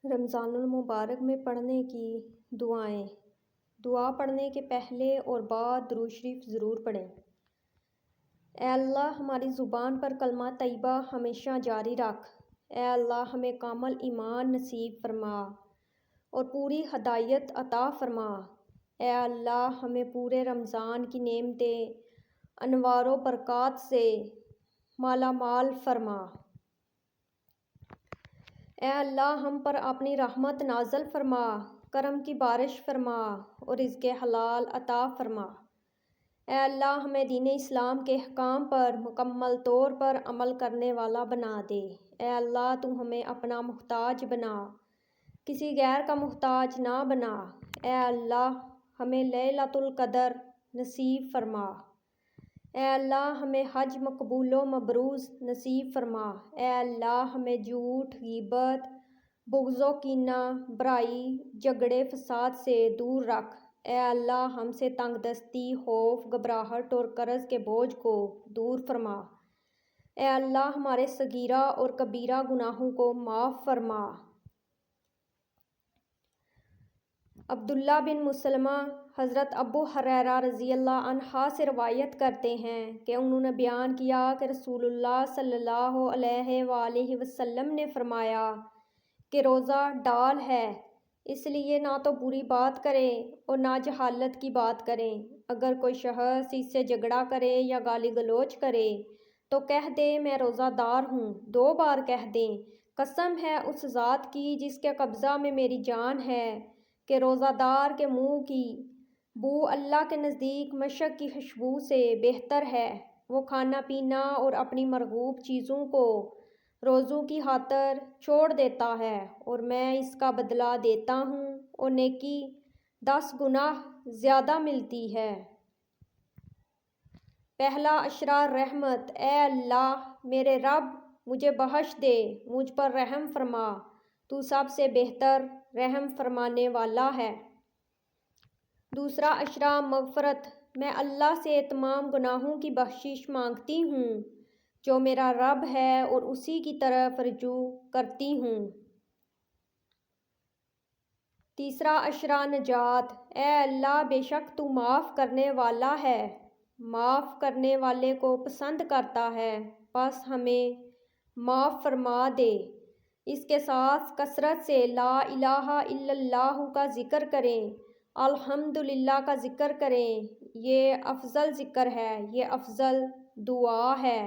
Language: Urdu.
رمضان المبارک میں پڑھنے کی دعائیں۔ دعا پڑھنے کے پہلے اور بعد درود شریف ضرور پڑھیں۔ اے اللہ ہماری زبان پر کلمہ طیبہ ہمیشہ جاری رکھ۔ اے اللہ ہمیں کامل ایمان نصیب فرما اور پوری ہدایت عطا فرما۔ اے اللہ ہمیں پورے رمضان کی نعمتیں انوار و برکات سے مالا مال فرما۔ اے اللہ ہم پر اپنی رحمت نازل فرما، کرم کی بارش فرما اور رزق حلال عطا فرما۔ اے اللہ ہمیں دین اسلام کے احکام پر مکمل طور پر عمل کرنے والا بنا دے۔ اے اللہ تو ہمیں اپنا محتاج بنا، کسی غیر کا محتاج نہ بنا۔ اے اللہ ہمیں لیلۃ القدر نصیب فرما۔ اے اللہ ہمیں حج مقبول و مبرور نصیب فرما۔ اے اللہ ہمیں جھوٹ، غیبت، بغض و کینہ، برائی، جھگڑے فساد سے دور رکھ۔ اے اللہ ہم سے تنگ دستی، خوف، گھبراہٹ اور قرض کے بوجھ کو دور فرما۔ اے اللہ ہمارے صغیرہ اور کبیرہ گناہوں کو معاف فرما۔ عبداللہ بن مسلمہ حضرت ابو ہریرہ رضی اللہ عنہ سے روایت کرتے ہیں کہ انہوں نے بیان کیا کہ رسول اللہ صلی اللہ علیہ وآلہ وسلم نے فرمایا کہ روزہ ڈال ہے، اس لیے نہ تو بری بات کریں اور نہ جہالت کی بات کریں۔ اگر کوئی شخص اس سے جھگڑا کرے یا گالی گلوچ کرے تو کہہ دے میں روزہ دار ہوں۔ 2 بار کہہ دیں قسم ہے اس ذات کی جس کے قبضہ میں میری جان ہے کہ روزہ دار کے منہ کی بو اللہ کے نزدیک مشک کی خوشبو سے بہتر ہے۔ وہ کھانا پینا اور اپنی مرغوب چیزوں کو روزوں کی خاطر چھوڑ دیتا ہے اور میں اس کا بدلہ دیتا ہوں اور نیکی 10 گنا زیادہ ملتی ہے۔ پہلا عشرہ رحمت۔ اے اللہ میرے رب مجھے بخش دے، مجھ پر رحم فرما، تو سب سے بہتر رحم فرمانے والا ہے۔ دوسرا عشرہ مغفرت۔ میں اللہ سے تمام گناہوں کی بخشش مانگتی ہوں جو میرا رب ہے اور اسی کی طرف رجوع کرتی ہوں۔ تیسرا عشرہ نجات۔ اے اللہ بے شک تو معاف کرنے والا ہے، معاف کرنے والے کو پسند کرتا ہے، بس ہمیں معاف فرما دے۔ اس کے ساتھ کثرت سے لا الہ الا اللہ کا ذکر کریں، الحمدللہ کا ذکر کریں۔ یہ افضل ذکر ہے، یہ افضل دعا ہے۔